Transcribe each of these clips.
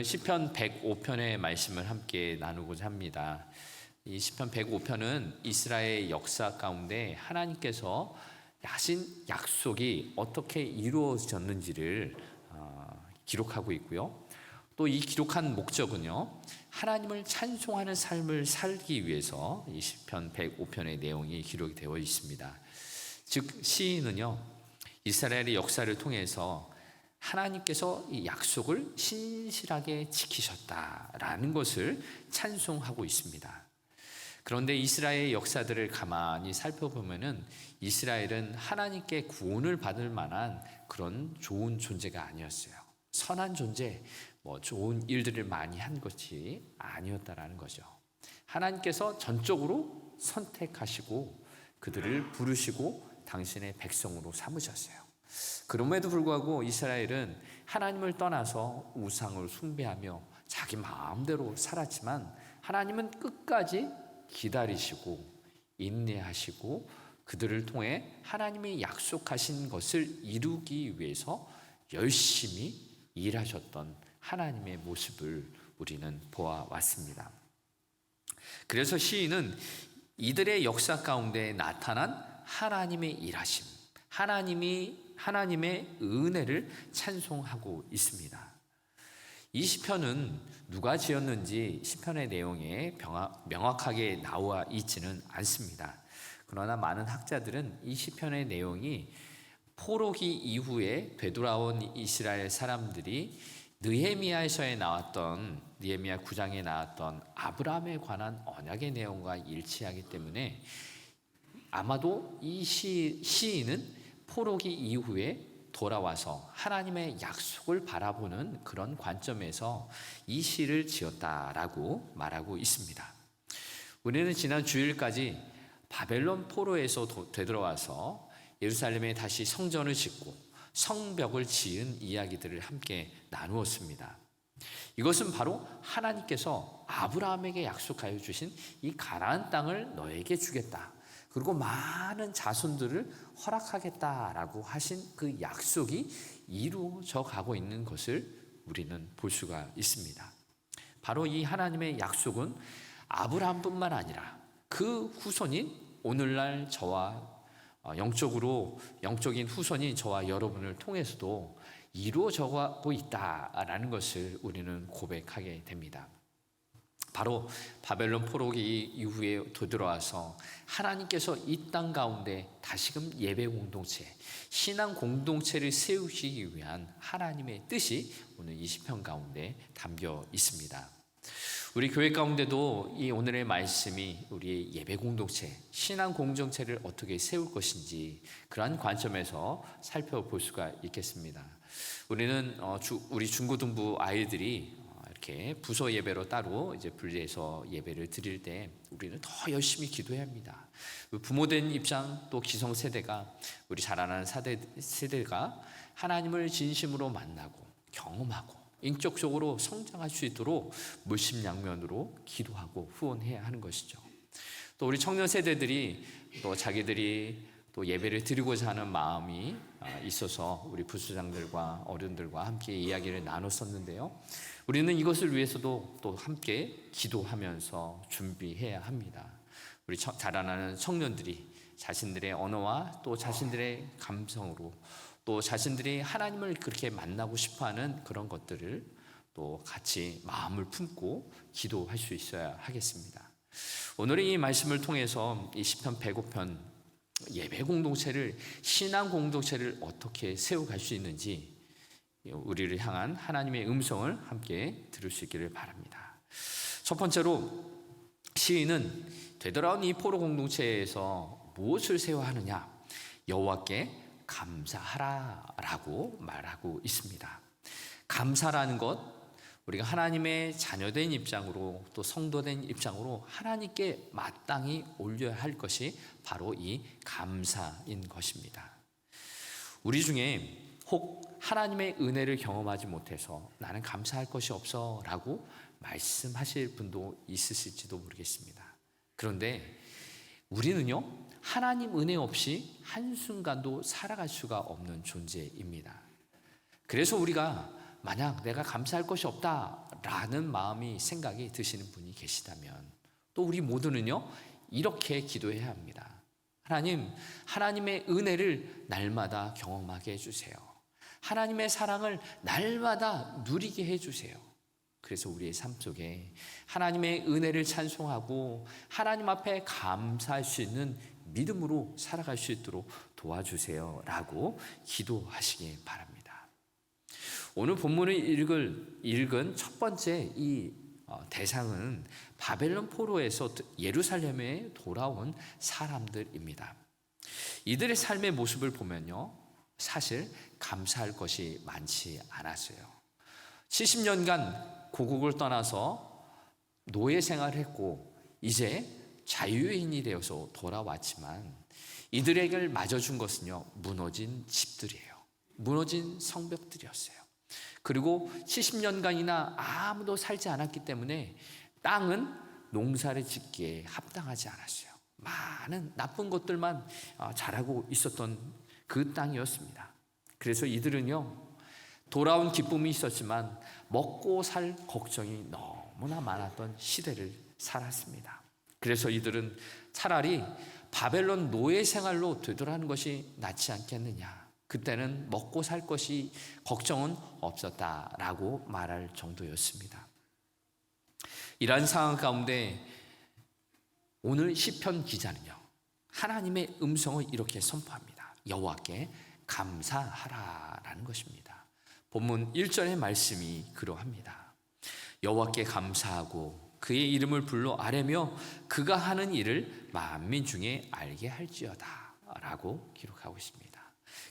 오늘은 시편 105편의 말씀을 함께 나누고자 합니다. 이 시편 105편은 이스라엘 역사 가운데 하나님께서 하신 약속이 어떻게 이루어졌는지를 기록하고 있고요. 또 이 기록한 목적은요, 하나님을 찬송하는 삶을 살기 위해서 이 시편 105편의 내용이 기록이 되어 있습니다. 즉 시인은요, 이스라엘의 역사를 통해서 하나님께서 이 약속을 신실하게 지키셨다라는 것을 찬송하고 있습니다. 그런데 이스라엘의 역사들을 가만히 살펴보면은 이스라엘은 하나님께 구원을 받을 만한 그런 좋은 존재가 아니었어요. 선한 존재, 좋은 일들을 많이 한 것이 아니었다라는 거죠. 하나님께서 전적으로 선택하시고 그들을 부르시고 당신의 백성으로 삼으셨어요. 그럼에도 불구하고 이스라엘은 하나님을 떠나서 우상을 숭배하며 자기 마음대로 살았지만 하나님은 끝까지 기다리시고 인내하시고 그들을 통해 하나님이 약속하신 것을 이루기 위해서 열심히 일하셨던 하나님의 모습을 우리는 보아왔습니다. 그래서 시인은 이들의 역사 가운데 나타난 하나님의 일하심, 하나님의 은혜를 찬송하고 있습니다. 이 시편은 누가 지었는지 시편의 내용에 명확하게 나와 있지는 않습니다. 그러나 많은 학자들은 이 시편의 내용이 포로기 이후에 되돌아온 이스라엘 사람들이 느헤미야 9장에 나왔던 아브라함에 관한 언약의 내용과 일치하기 때문에 아마도 이 시인은 포로기 이후에 돌아와서 하나님의 약속을 바라보는 그런 관점에서 이 시를 지었다라고 말하고 있습니다. 우리는 지난 주일까지 바벨론 포로에서 되돌아와서 예루살렘에 다시 성전을 짓고 성벽을 지은 이야기들을 함께 나누었습니다. 이것은 바로 하나님께서 아브라함에게 약속하여 주신 이 가나안 땅을 너에게 주겠다, 그리고 많은 자손들을 허락하겠다라고 하신 그 약속이 이루어져 가고 있는 것을 우리는 볼 수가 있습니다. 바로 이 하나님의 약속은 아브라함뿐만 아니라 그 후손인 오늘날 저와 영적인 후손인 저와 여러분을 통해서도 이루어져 가고 있다라는 것을 우리는 고백하게 됩니다. 바로 바벨론 포로기 이후에 되돌아와서 하나님께서 이 땅 가운데 다시금 예배 공동체, 신앙 공동체를 세우시기 위한 하나님의 뜻이 오늘 이 시편 가운데 담겨 있습니다. 우리 교회 가운데도 이 오늘의 말씀이 우리의 예배 공동체, 신앙 공동체를 어떻게 세울 것인지 그러한 관점에서 살펴볼 수가 있겠습니다. 우리는 우리 중고등부 아이들이 이렇게 부서 예배로 따로 이제 분리해서 예배를 드릴 때 우리는 더 열심히 기도해야 합니다. 부모된 입장, 또 기성 세대가, 우리 자라나는 세대가 하나님을 진심으로 만나고 경험하고 인격적으로 성장할 수 있도록 물심양면으로 기도하고 후원해야 하는 것이죠. 또 우리 청년 세대들이 또 자기들이 또 예배를 드리고자 하는 마음이 있어서 우리 부수장들과 어른들과 함께 이야기를 나눴었는데요. 우리는 이것을 위해서도 또 함께 기도하면서 준비해야 합니다. 우리 자라나는 청년들이 자신들의 언어와 또 자신들의 감성으로 또 자신들이 하나님을 그렇게 만나고 싶어하는 그런 것들을 또 같이 마음을 품고 기도할 수 있어야 하겠습니다. 오늘의 이 말씀을 통해서 이 시편 105편 예배 공동체를, 신앙 공동체를 어떻게 세워갈 수 있는지 우리를 향한 하나님의 음성을 함께 들을 수 있기를 바랍니다. 첫 번째로 시인은 되돌아온 이 포로 공동체에서 무엇을 세워야 하느냐? 여호와께 감사하라라고 말하고 있습니다. 감사라는 것, 우리가 하나님의 자녀된 입장으로 또 성도된 입장으로 하나님께 마땅히 올려야 할 것이 바로 이 감사인 것입니다. 우리 중에 혹 하나님의 은혜를 경험하지 못해서 나는 감사할 것이 없어 라고 말씀하실 분도 있으실지도 모르겠습니다. 그런데 우리는요, 하나님 은혜 없이 한순간도 살아갈 수가 없는 존재입니다. 그래서 우리가 만약 내가 감사할 것이 없다라는 마음이 생각이 드시는 분이 계시다면 또 우리 모두는요 이렇게 기도해야 합니다. 하나님, 하나님의 은혜를 날마다 경험하게 해주세요. 하나님의 사랑을 날마다 누리게 해주세요. 그래서 우리의 삶 속에 하나님의 은혜를 찬송하고 하나님 앞에 감사할 수 있는 믿음으로 살아갈 수 있도록 도와주세요 라고 기도하시기 바랍니다. 오늘 본문을 읽은 첫 번째 이 대상은 바벨론 포로에서 예루살렘에 돌아온 사람들입니다. 이들의 삶의 모습을 보면요 사실 감사할 것이 많지 않았어요. 70년간 고국을 떠나서 노예 생활을 했고 이제 자유인이 되어서 돌아왔지만 이들에게 맞아준 것은요 무너진 집들이에요. 무너진 성벽들이었어요. 그리고 70년간이나 아무도 살지 않았기 때문에 땅은 농사를 짓기에 합당하지 않았어요. 많은 나쁜 것들만 자라고 있었던 그 땅이었습니다. 그래서 이들은요 돌아온 기쁨이 있었지만 먹고 살 걱정이 너무나 많았던 시대를 살았습니다. 그래서 이들은 차라리 바벨론 노예 생활로 되돌아가는 것이 낫지 않겠느냐, 그때는 먹고 살 것이 걱정은 없었다라고 말할 정도였습니다. 이러한 상황 가운데 오늘 시편 기자는요 하나님의 음성을 이렇게 선포합니다. 여호와께 감사하라라는 것입니다. 본문 1절의 말씀이 그러합니다. 여호와께 감사하고 그의 이름을 불러 아뢰며 그가 하는 일을 만민 중에 알게 할지어다 라고 기록하고 있습니다.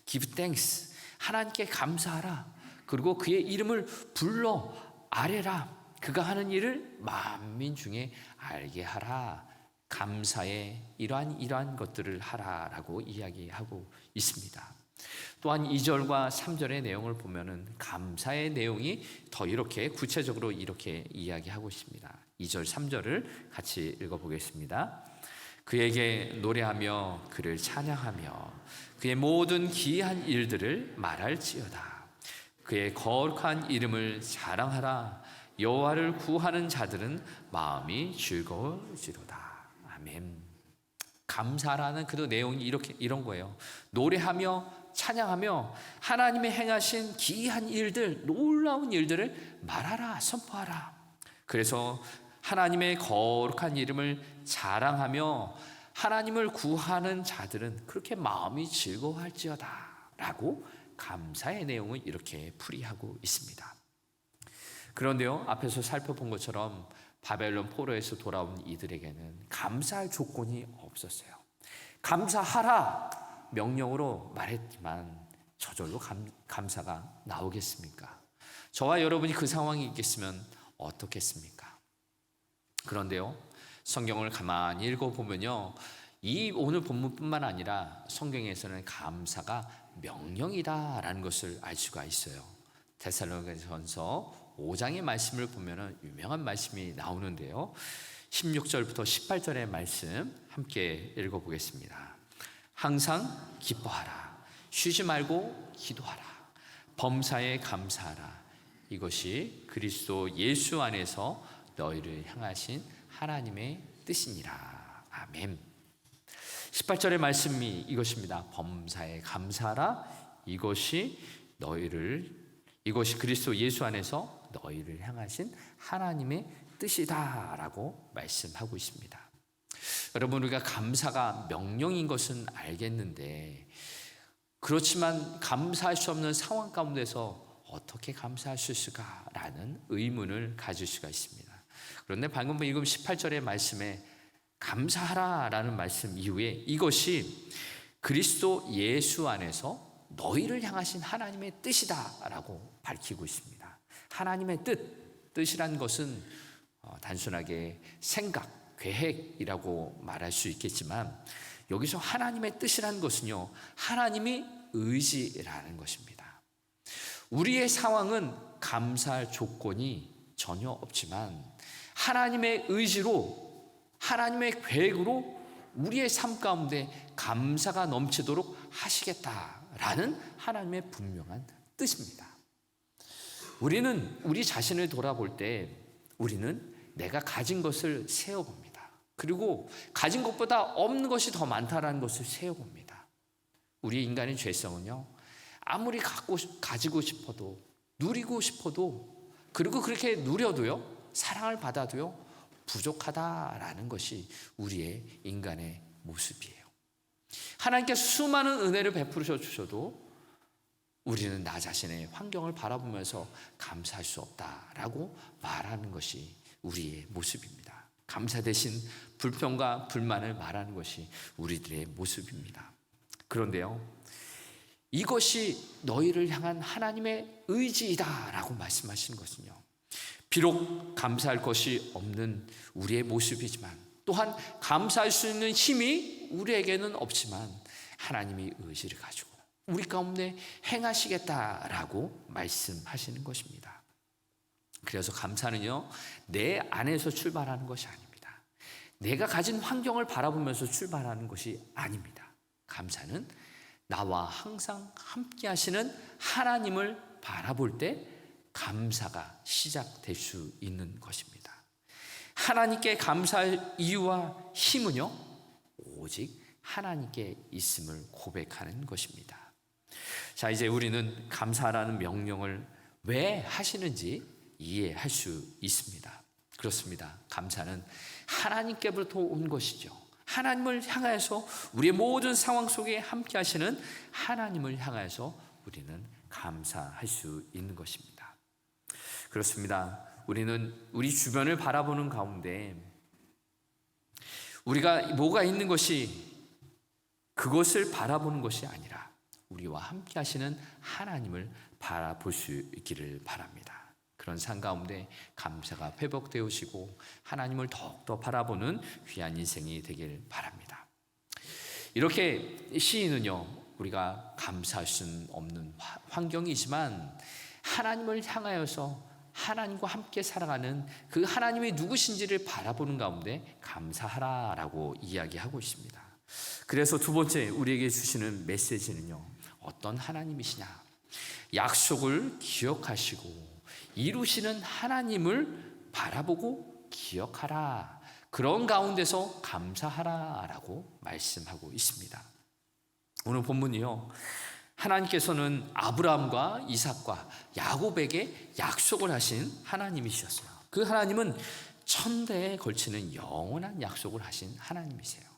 Give thanks, 하나님께 감사하라. 그리고 그의 이름을 불러 아뢰라. 그가 하는 일을 만민 중에 알게 하라. 감사의 이러한 것들을 하라라고 이야기하고 있습니다. 또한 2절과 3절의 내용을 보면은 감사의 내용이 더 이렇게 구체적으로 이렇게 이야기하고 있습니다. 2절, 3절을 같이 읽어보겠습니다. 그에게 노래하며 그를 찬양하며 그의 모든 기이한 일들을 말할지어다. 그의 거룩한 이름을 자랑하라. 여호와를 구하는 자들은 마음이 즐거울지로다. 아멘. 감사라는 그 내용이 이런 거예요. 노래하며 찬양하며 하나님의 행하신 기이한 일들, 놀라운 일들을 말하라, 선포하라. 그래서 하나님의 거룩한 이름을 자랑하며 하나님을 구하는 자들은 그렇게 마음이 즐거워할지어다 라고 감사의 내용을 이렇게 풀이하고 있습니다. 그런데요, 앞에서 살펴본 것처럼 바벨론 포로에서 돌아온 이들에게는 감사할 조건이 없었어요. 감사하라 명령으로 말했지만 저절로 감사가 나오겠습니까? 저와 여러분이 그 상황이 있겠으면 어떻겠습니까? 그런데요, 성경을 가만히 읽어보면요, 이 오늘 본문뿐만 아니라 성경에서는 감사가 명령이다라는 것을 알 수가 있어요. 데살로니가전서 5장의 말씀을 보면 유명한 말씀이 나오는데요, 16절부터 18절의 말씀 함께 읽어보겠습니다. 항상 기뻐하라. 쉬지 말고 기도하라. 범사에 감사하라. 이것이 그리스도 예수 안에서 너희를 향하신 하나님의 뜻이니라. 아멘. 18절의 말씀이 이것입니다. 범사에 감사하라. 이것이 그리스도 예수 안에서 너희를 향하신 하나님의 뜻이다라고 말씀하고 있습니다. 여러분, 우리가 감사가 명령인 것은 알겠는데 그렇지만 감사할 수 없는 상황 가운데서 어떻게 감사할 수 있을까라는 의문을 가질 수가 있습니다. 그런데 방금 읽은 18절의 말씀에 감사하라라는 말씀 이후에 이것이 그리스도 예수 안에서 너희를 향하신 하나님의 뜻이다라고 밝히고 있습니다. 하나님의 뜻이란 것은 단순하게 생각, 계획이라고 말할 수 있겠지만 여기서 하나님의 뜻이라는 것은요, 하나님의 의지라는 것입니다. 우리의 상황은 감사할 조건이 전혀 없지만 하나님의 의지로, 하나님의 계획으로 우리의 삶 가운데 감사가 넘치도록 하시겠다라는 하나님의 분명한 뜻입니다. 우리는 우리 자신을 돌아볼 때 우리는 내가 가진 것을 세어봅니다. 그리고 가진 것보다 없는 것이 더 많다라는 것을 세어봅니다. 우리 인간의 죄성은요, 아무리 가지고 싶어도, 누리고 싶어도, 그리고 그렇게 누려도요, 사랑을 받아도요, 부족하다라는 것이 우리의 인간의 모습이에요. 하나님께서 수많은 은혜를 베풀어 주셔도 우리는 나 자신의 환경을 바라보면서 감사할 수 없다라고 말하는 것이 우리의 모습입니다. 감사 대신 불평과 불만을 말하는 것이 우리들의 모습입니다. 그런데요, 이것이 너희를 향한 하나님의 의지이다라고 말씀하시는 것은요, 비록 감사할 것이 없는 우리의 모습이지만, 또한 감사할 수 있는 힘이 우리에게는 없지만 하나님이 의지를 가지고 우리 가운데 행하시겠다라고 말씀하시는 것입니다. 그래서 감사는요, 내 안에서 출발하는 것이 아닙니다. 내가 가진 환경을 바라보면서 출발하는 것이 아닙니다. 감사는 나와 항상 함께 하시는 하나님을 바라볼 때 감사가 시작될 수 있는 것입니다. 하나님께 감사할 이유와 힘은요, 오직 하나님께 있음을 고백하는 것입니다. 자, 이제 우리는 감사라는 명령을 왜 하시는지 이해할 수 있습니다. 그렇습니다. 감사는 하나님께부터 온 것이죠. 하나님을 향해서 우리의 모든 상황 속에 함께 하시는 하나님을 향해서 우리는 감사할 수 있는 것입니다. 그렇습니다. 우리는 우리 주변을 바라보는 가운데 우리가 뭐가 있는 것이 그것을 바라보는 것이 아니라 우리와 함께 하시는 하나님을 바라볼 수 있기를 바랍니다. 그런 삶 가운데 감사가 회복되어지고 하나님을 더욱더 바라보는 귀한 인생이 되길 바랍니다. 이렇게 시인은요, 우리가 감사할 수는 없는 환경이지만 하나님을 향하여서 하나님과 함께 살아가는 그 하나님이 누구신지를 바라보는 가운데 감사하라라고 이야기하고 있습니다. 그래서 두 번째 우리에게 주시는 메시지는요, 어떤 하나님이시냐? 약속을 기억하시고 이루시는 하나님을 바라보고 기억하라. 그런 가운데서 감사하라라고 말씀하고 있습니다. 오늘 본문이요, 하나님께서는 아브라함과 이삭과 야곱에게 약속을 하신 하나님이셨어요. 그 하나님은 천대에 걸치는 영원한 약속을 하신 하나님이세요.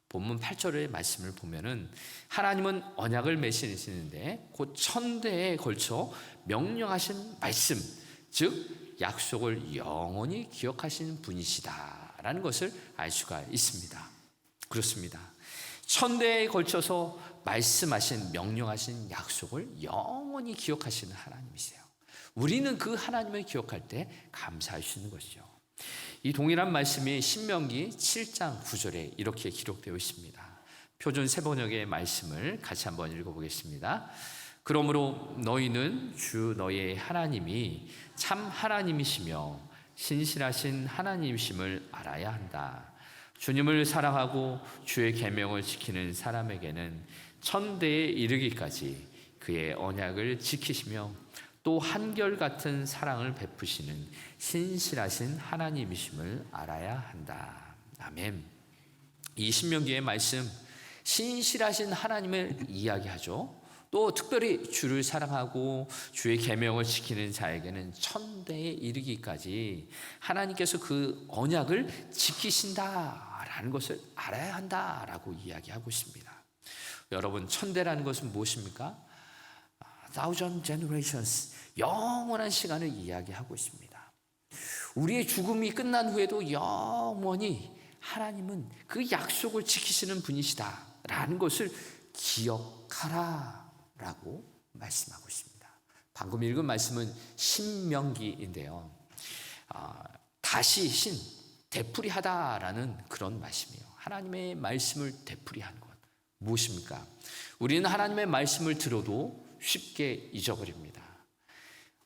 본문 8절의 말씀을 보면은 하나님은 언약을 맺으시는데 곧 천대에 걸쳐 명령하신 말씀, 즉 약속을 영원히 기억하시는 분이시다라는 것을 알 수가 있습니다. 그렇습니다. 천대에 걸쳐서 말씀하신, 명령하신 약속을 영원히 기억하시는 하나님이세요. 우리는 그 하나님을 기억할 때 감사할 수 있는 것이죠. 이 동일한 말씀이 신명기 7장 9절에 이렇게 기록되어 있습니다. 표준 세번역의 말씀을 같이 한번 읽어보겠습니다. 그러므로 너희는 주 너희의 하나님이 참 하나님이시며 신실하신 하나님이심을 알아야 한다. 주님을 사랑하고 주의 계명을 지키는 사람에게는 천대에 이르기까지 그의 언약을 지키시며 또 한결같은 사랑을 베푸시는 신실하신 하나님이심을 알아야 한다. 아멘. 이 신명기의 말씀, 신실하신 하나님을 이야기하죠. 또 특별히 주를 사랑하고 주의 계명을 지키는 자에게는 천대에 이르기까지 하나님께서 그 언약을 지키신다라는 것을 알아야 한다라고 이야기하고 있습니다. 여러분, 천대라는 것은 무엇입니까? Thousand generations, 영원한 시간을 이야기하고 있습니다. 우리의 죽음이 끝난 후에도 영원히 하나님은 그 약속을 지키시는 분이시다라는 것을 기억하라라고 말씀하고 있습니다. 방금 읽은 말씀은 신명기인데요, 다시 신, 되풀이하다라는 그런 말씀이에요. 하나님의 말씀을 되풀이하는 것, 무엇입니까? 우리는 하나님의 말씀을 들어도 쉽게 잊어버립니다.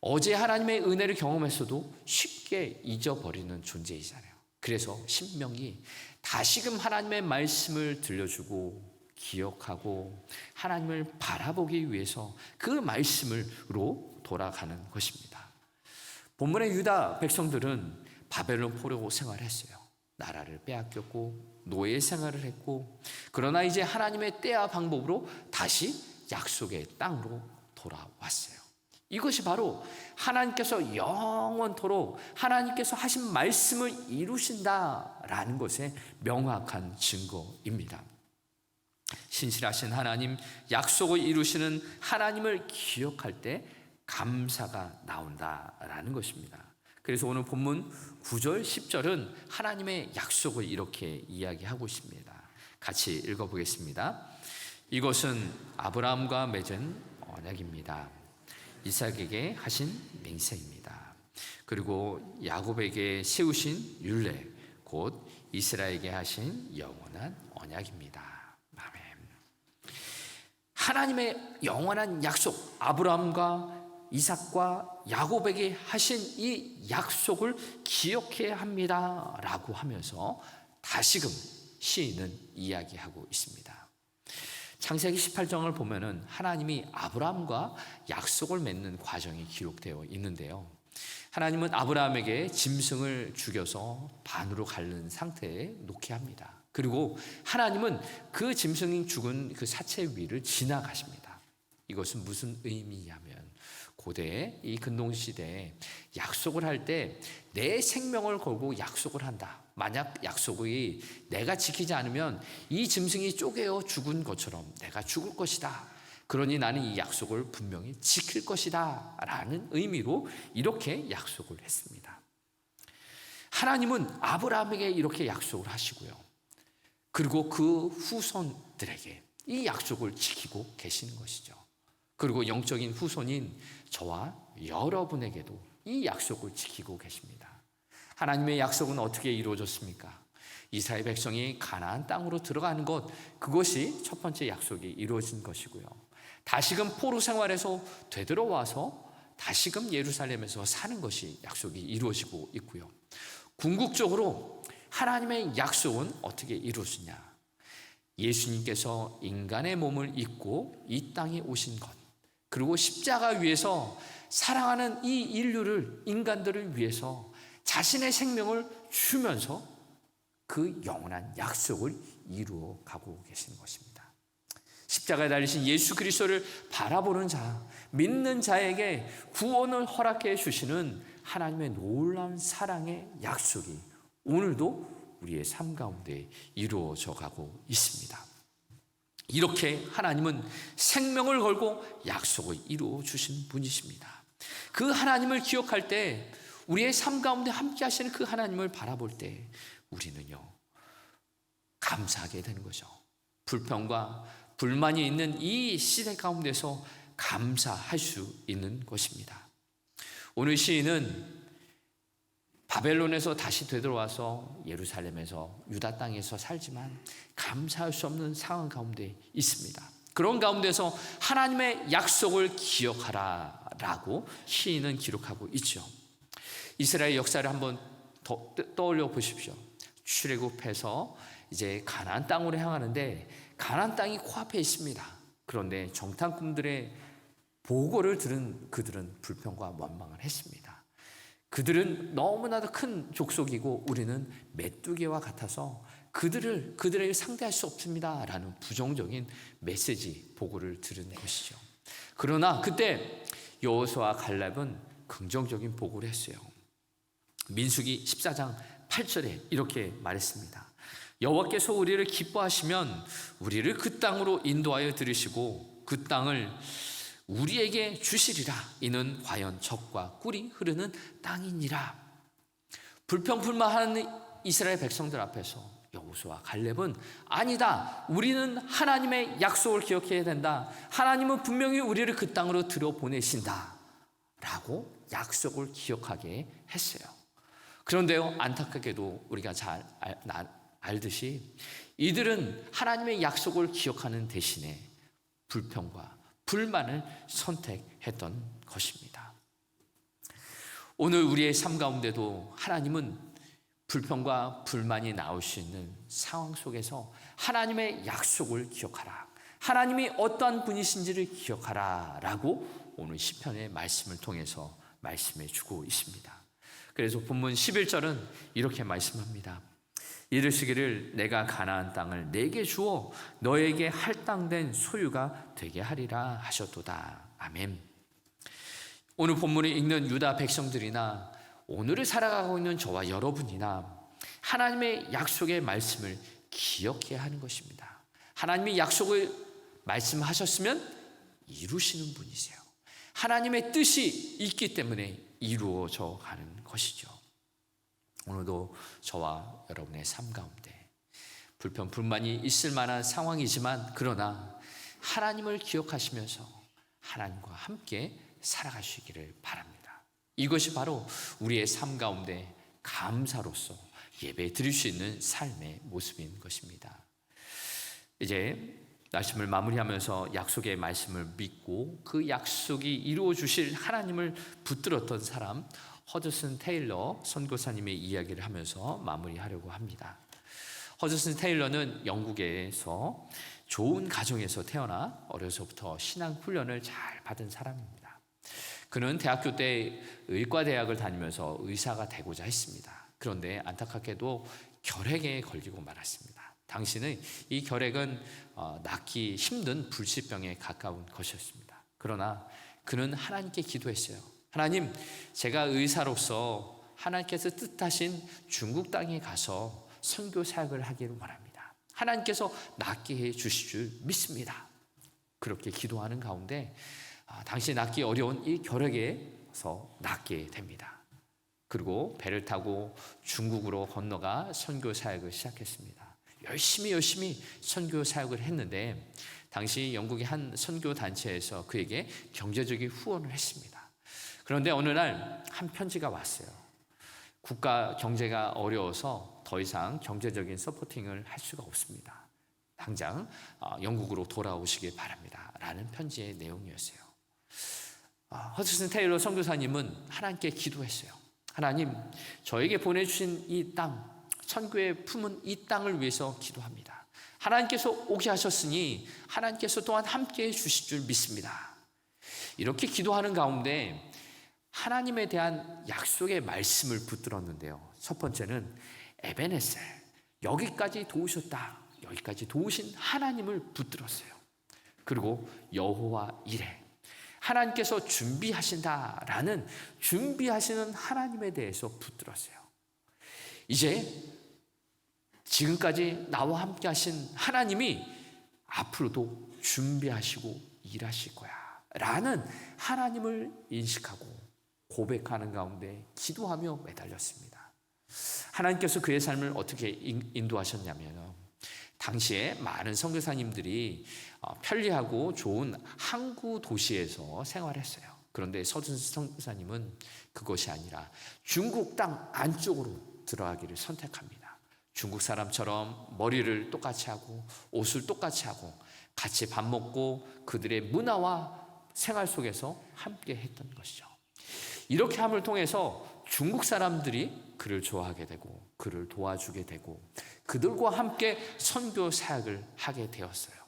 어제 하나님의 은혜를 경험했어도 쉽게 잊어버리는 존재이잖아요. 그래서 신명이 다시금 하나님의 말씀을 들려주고 기억하고 하나님을 바라보기 위해서 그 말씀으로 돌아가는 것입니다. 본문의 유다 백성들은 바벨론 포로 생활을 했어요. 나라를 빼앗겼고 노예 생활을 했고, 그러나 이제 하나님의 때와 방법으로 다시 약속의 땅으로 돌아왔어요. 이것이 바로 하나님께서 영원토록 하나님께서 하신 말씀을 이루신다라는 것의 명확한 증거입니다. 신실하신 하나님, 약속을 이루시는 하나님을 기억할 때 감사가 나온다라는 것입니다. 그래서 오늘 본문 9절, 10절은 하나님의 약속을 이렇게 이야기하고 있습니다. 같이 읽어보겠습니다. 이것은 아브라함과 맺은 언약입니다. 이삭에게 하신 맹세입니다. 그리고 야곱에게 세우신 율례, 곧 이스라엘에게 하신 영원한 언약입니다. 아멘. 하나님의 영원한 약속, 아브라함과 이삭과 야곱에게 하신 이 약속을 기억해야 합니다 라고 하면서 다시금 시인은 이야기하고 있습니다. 창세기 18장을 보면은 하나님이 아브라함과 약속을 맺는 과정이 기록되어 있는데요. 하나님은 아브라함에게 짐승을 죽여서 반으로 갈른 상태에 놓게 합니다. 그리고 하나님은 그 짐승이 죽은 그 사체 위를 지나가십니다. 이것은 무슨 의미냐면, 고대 이 근동시대에 약속을 할 때 내 생명을 걸고 약속을 한다. 만약 약속이 내가 지키지 않으면 이 짐승이 쪼개어 죽은 것처럼 내가 죽을 것이다. 그러니 나는 이 약속을 분명히 지킬 것이다 라는 의미로 이렇게 약속을 했습니다. 하나님은 아브라함에게 이렇게 약속을 하시고요. 그리고 그 후손들에게 이 약속을 지키고 계시는 것이죠. 그리고 영적인 후손인 저와 여러분에게도 이 약속을 지키고 계십니다. 하나님의 약속은 어떻게 이루어졌습니까? 이스라엘 백성이 가나안 땅으로 들어가는 것, 그것이 첫 번째 약속이 이루어진 것이고요. 다시금 포로 생활에서 되돌아와서 다시금 예루살렘에서 사는 것이 약속이 이루어지고 있고요. 궁극적으로 하나님의 약속은 어떻게 이루어지냐? 예수님께서 인간의 몸을 입고 이 땅에 오신 것, 그리고 십자가 위에서 사랑하는 이 인류를, 인간들을 위해서 자신의 생명을 주면서 그 영원한 약속을 이루어 가고 계시는 것입니다. 십자가에 달리신 예수 그리스도를 바라보는 자, 믿는 자에게 구원을 허락해 주시는 하나님의 놀라운 사랑의 약속이 오늘도 우리의 삶 가운데 이루어져 가고 있습니다. 이렇게 하나님은 생명을 걸고 약속을 이루어 주신 분이십니다. 그 하나님을 기억할 때, 우리의 삶 가운데 함께 하시는 그 하나님을 바라볼 때 우리는요, 감사하게 되는 거죠. 불평과 불만이 있는 이 시대 가운데서 감사할 수 있는 것입니다. 오늘 시인은 바벨론에서 다시 되돌아와서 예루살렘에서 유다 땅에서 살지만 감사할 수 없는 상황 가운데 있습니다. 그런 가운데서 하나님의 약속을 기억하라 라고 시인은 기록하고 있죠. 이스라엘 역사를 한번 더 떠올려 보십시오. 출애굽해서 이제 가나안 땅으로 향하는데 가나안 땅이 코앞에 있습니다. 그런데 정탐꾼들의 보고를 들은 그들은 불평과 원망을 했습니다. 그들은 너무나도 큰 족속이고 우리는 메뚜기와 같아서 그들에게 상대할 수 없습니다 라는 부정적인 메시지, 보고를 들은 것이죠. 그러나 그때 여호수아와 갈렙은 긍정적인 보고를 했어요. 민수기 14장 8절에 이렇게 말했습니다. 여호와께서 우리를 기뻐하시면 우리를 그 땅으로 인도하여 들으시고 그 땅을 우리에게 주시리라. 이는 과연 젖과 꿀이 흐르는 땅이니라. 불평불만하는 이스라엘 백성들 앞에서 여호수아와 갈렙은 아니다, 우리는 하나님의 약속을 기억해야 된다, 하나님은 분명히 우리를 그 땅으로 들여보내신다 라고 약속을 기억하게 했어요. 그런데요, 안타깝게도 우리가 잘 알듯이 이들은 하나님의 약속을 기억하는 대신에 불평과 불만을 선택했던 것입니다. 오늘 우리의 삶 가운데도 하나님은 불평과 불만이 나올 수 있는 상황 속에서 하나님의 약속을 기억하라, 하나님이 어떠한 분이신지를 기억하라 라고 오늘 시편의 말씀을 통해서 말씀해 주고 있습니다. 그래서 본문 11절은 이렇게 말씀합니다. 이르시기를 내가 가나안 땅을 내게 주어 너에게 할당된 소유가 되게 하리라 하셨도다. 아멘. 오늘 본문을 읽는 유다 백성들이나 오늘을 살아가고 있는 저와 여러분이나 하나님의 약속의 말씀을 기억해야 하는 것입니다. 하나님이 약속을 말씀하셨으면 이루시는 분이세요. 하나님의 뜻이 있기 때문에 이루어져 가는 것이죠. 오늘도 저와 여러분의 삶 가운데 불편, 불만이 있을 만한 상황이지만 그러나 하나님을 기억하시면서 하나님과 함께 살아가시기를 바랍니다. 이것이 바로 우리의 삶 가운데 감사로서 예배 드릴 수 있는 삶의 모습인 것입니다. 이제 말씀을 마무리하면서 약속의 말씀을 믿고 그 약속이 이루어 주실 하나님을 붙들었던 사람 허드슨 테일러 선교사님의 이야기를 하면서 마무리하려고 합니다. 허드슨 테일러는 영국에서 좋은 가정에서 태어나 어려서부터 신앙 훈련을 잘 받은 사람입니다. 그는 대학교 때 의과대학을 다니면서 의사가 되고자 했습니다. 그런데 안타깝게도 결핵에 걸리고 말았습니다. 당시는 이 결핵은 낫기 힘든 불치병에 가까운 것이었습니다. 그러나 그는 하나님께 기도했어요. 하나님, 제가 의사로서 하나님께서 뜻하신 중국 땅에 가서 선교 사역을 하기를 원합니다. 하나님께서 낫게 해 주실 줄 믿습니다. 그렇게 기도하는 가운데 당시 낫기 어려운 이 결핵에서 낫게 됩니다. 그리고 배를 타고 중국으로 건너가 선교 사역을 시작했습니다. 열심히 선교 사역을 했는데 당시 영국의 한 선교 단체에서 그에게 경제적인 후원을 했습니다. 그런데 어느 날 한 편지가 왔어요. 국가 경제가 어려워서 더 이상 경제적인 서포팅을 할 수가 없습니다. 당장 영국으로 돌아오시길 바랍니다. 라는 편지의 내용이었어요. 허드슨 테일러 선교사님은 하나님께 기도했어요. 하나님, 저에게 보내주신 이 땅, 선교의 품은 이 땅을 위해서 기도합니다. 하나님께서 오게 하셨으니 하나님께서 또한 함께해 주실 줄 믿습니다. 이렇게 기도하는 가운데 하나님에 대한 약속의 말씀을 붙들었는데요. 첫 번째는 에베네셀, 여기까지 도우셨다, 여기까지 도우신 하나님을 붙들었어요. 그리고 여호와 이레, 하나님께서 준비하신다라는 준비하시는 하나님에 대해서 붙들었어요. 이제 지금까지 나와 함께 하신 하나님이 앞으로도 준비하시고 일하실 거야 라는 하나님을 인식하고 고백하는 가운데 기도하며 매달렸습니다. 하나님께서 그의 삶을 어떻게 인도하셨냐면 당시에 많은 선교사님들이 편리하고 좋은 항구 도시에서 생활했어요. 그런데 서준 선교사님은 그것이 아니라 중국 땅 안쪽으로 들어가기를 선택합니다. 중국 사람처럼 머리를 똑같이 하고 옷을 똑같이 하고 같이 밥 먹고 그들의 문화와 생활 속에서 함께 했던 것이죠. 이렇게 함을 통해서 중국 사람들이 그를 좋아하게 되고 그를 도와주게 되고 그들과 함께 선교 사역을 하게 되었어요.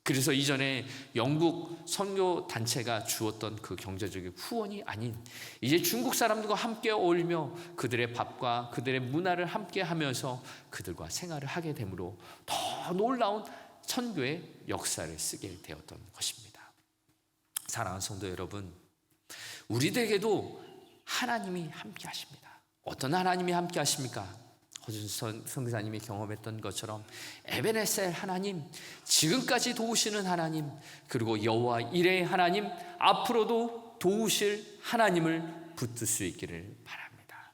그래서 이전에 영국 선교 단체가 주었던 그 경제적인 후원이 아닌 이제 중국 사람들과 함께 어울리며 그들의 밥과 그들의 문화를 함께 하면서 그들과 생활을 하게 되므로 더 놀라운 선교의 역사를 쓰게 되었던 것입니다. 사랑하는 성도 여러분, 우리들에게도 하나님이 함께 하십니다. 어떤 하나님이 함께 하십니까? 허준 선교사님이 경험했던 것처럼 에베네셀 하나님, 지금까지 도우시는 하나님, 그리고 여호와 이레의 하나님, 앞으로도 도우실 하나님을 붙들 수 있기를 바랍니다.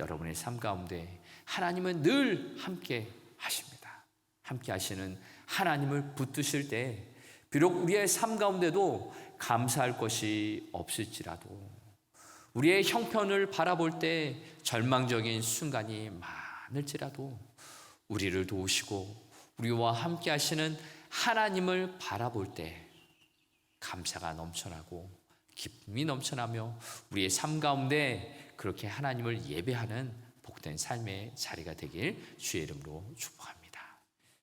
여러분의 삶 가운데 하나님은 늘 함께 하십니다. 함께 하시는 하나님을 붙드실 때 비록 우리의 삶 가운데도 감사할 것이 없을지라도 우리의 형편을 바라볼 때 절망적인 순간이 많을지라도 우리를 도우시고 우리와 함께 하시는 하나님을 바라볼 때 감사가 넘쳐나고 기쁨이 넘쳐나며 우리의 삶 가운데 그렇게 하나님을 예배하는 복된 삶의 자리가 되길 주의 이름으로 축복합니다.